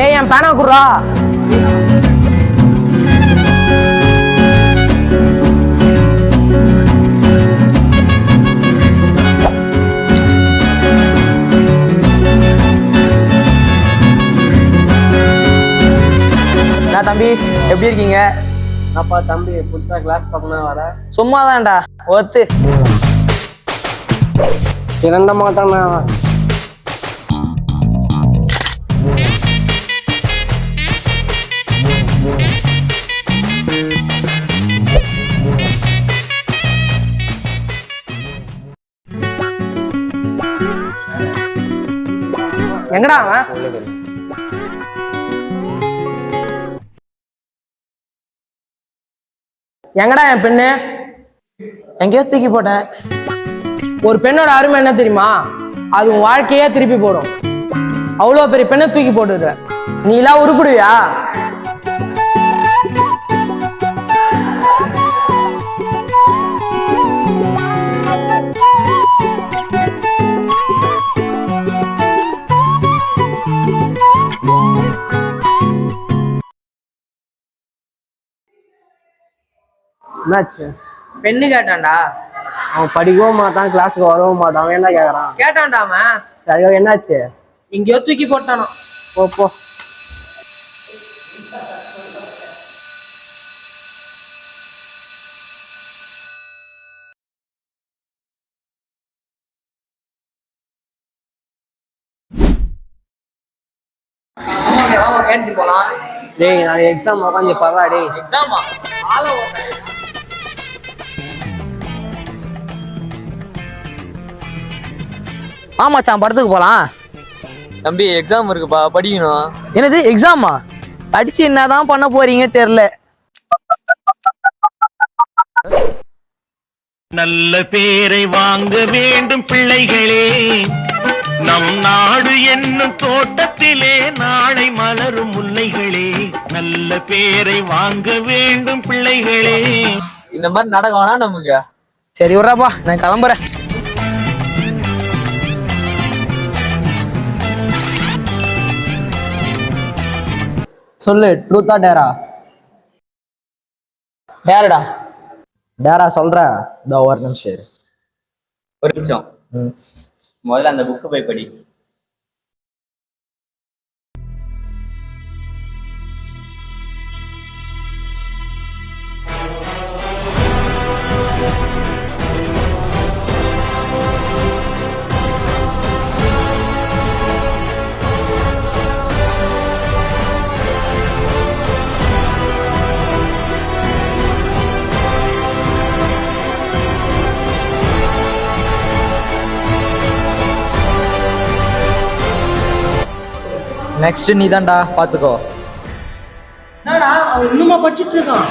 டேய் என் பேனா குடுறா. நான் தம்பி எப்படி இருக்கீங்க? அப்பா தம்பி புதுசா கிளாஸ் பார்க்கணும் வர. சும்மாதான்டா ஒத்து. இரண்ட மாட்டானா? எங்கடா அவன்? எங்கடா என் பெண்ணு? எங்கேயோ தூக்கி போட்டேன். ஒரு பெண்ணோட அருமை என்ன தெரியுமா? அது உன் வாழ்க்கையே திருப்பி போடும். அவ்வளோ பெரிய பெண்ணை தூக்கி போட்டுருக்க. நீ எல்லாம் உருப்பிடுவியா? என்னாச்சு? பெண்ணு கேட்டான்டா. அவன் படிக்கவும் மாட்டான், கிளாஸுக்கு வரவும் மாட்டான். அவன் என்ன கேட்கறான்? கேட்டான்டா அவன். அதுக்காக என்னாச்சு? எங்கேயோ தூக்கி போட்டானோ. போ போ. கேட்டு போலாம். டேய் நான் எக்ஸாம் உட்காந்து பரவா. டேய் எக்ஸாமா? ஆமாச்சான் படத்துக்கு போலாம். தம்பி எக்ஸாம் இருக்குப்பா, படிக்கணும். என்னது எக்ஸாமா? படிச்சு என்னதான் பண்ண போறீங்க தெரியல. நல்ல பேரை வாங்க வேண்டும் பிள்ளைகளே, நம் நாடு என்னும் தோட்டத்திலே நாளை மலரும் முல்லைகளே. நல்ல பேரை வாங்க வேண்டும் பிள்ளைகளே. இந்த மாதிரி நடக்க வேணா நமக்கு. சரி விட்றாப்பா, நான் கிளம்புறேன். சொல்லு, ட்ரூத்தா டேரா? டேரடா. டேரா சொல்ற. இந்த ஒரு நிமிஷம். ஒரு நிமிஷம். முதல்ல அந்த புக்கு போய் படி. நெக்ஸ்ட் நீ தான்டா, பாத்துக்கோ. என்னடா அவன் இன்னுமா படிச்சுட்டு இருக்கான்?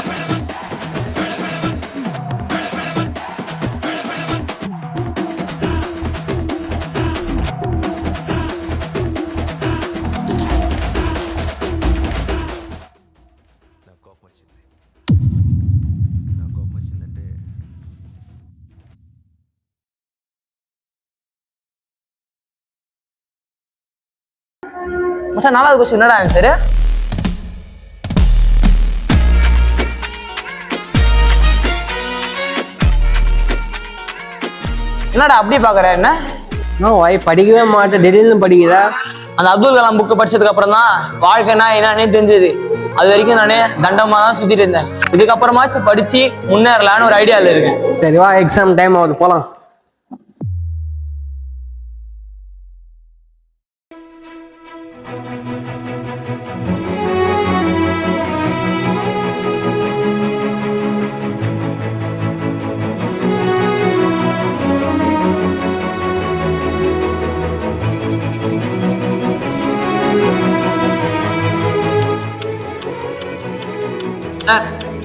மச்சான் 4வது கொஸ்டின் என்னடா ஆன்சர்? என்னடா அப்படி பாக்குற? என்ன படிக்கவே மாட்டேன், திடீர்னு படிக்கிற. அந்த அப்துல் கலாம் புக்கு படிச்சதுக்கு அப்புறம் தான் வாழ்க்கைனா என்னன்னே தெரிஞ்சது. அது வரைக்கும் நானே தண்டமா தான் சுத்திட்டு இருந்தேன். இதுக்கப்புறமாச்சும் படிச்சு முன்னேறலான்னு ஒரு ஐடியால இருக்கேன். சரிவா, எக்ஸாம் டைம் ஆகுது, போலாம். சார்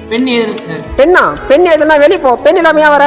பெண் எழுதுங்க சார். பெண்ணா? பெண் எதுனா வெளியே போ. பெண் இல்லாமையா வர?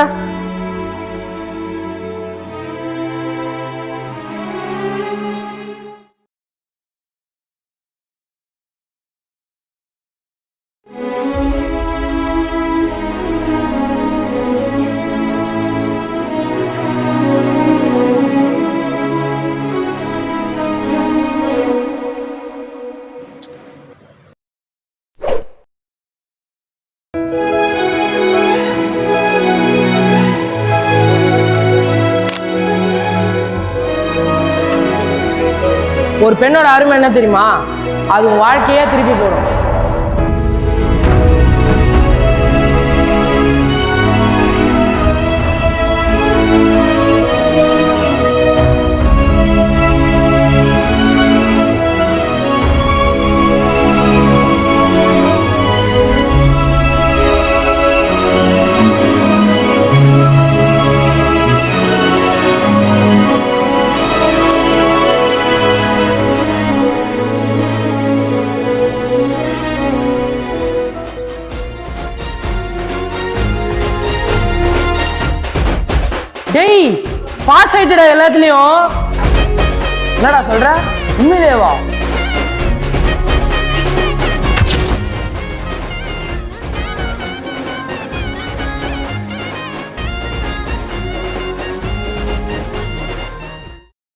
ஒரு பெண்ணோட அருமை என்ன தெரியுமா? அது உன் வாழ்க்கையே திருப்பி போடும். டேய், பாஸ் ஆயிட்டுடா எல்லாத்துலயும். என்னடா சொல்ற? உண்மையிலேவா?